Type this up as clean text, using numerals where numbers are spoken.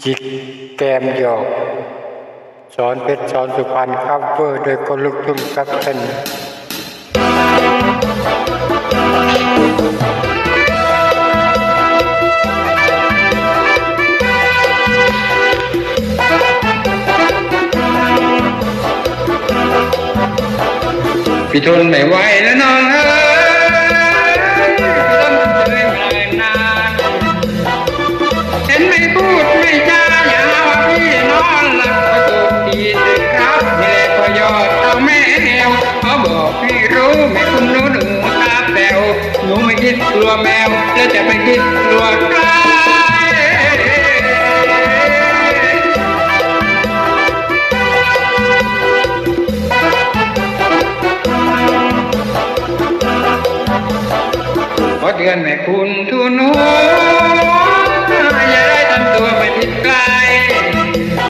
จิกแกมหยอกสอนเพชรสอนสุพรรณครับเวอร์โดยคนลุกทุ่งครับท่านพี่ทนไม่ไหวแล้วน้องเอ้ยต้องเดินไปนานเห็นไม่พูดไม่จาอย่าว่าพี่นอนหลับก็ตกทีดึกครับนี่แหละพอยอดเอาแม่แนวเขาบอกพี่รู้ไม่คุณหนูตาแป๋วหนูไม่คิดกลัวแมวแล้วจะไปคิดกลัวใคร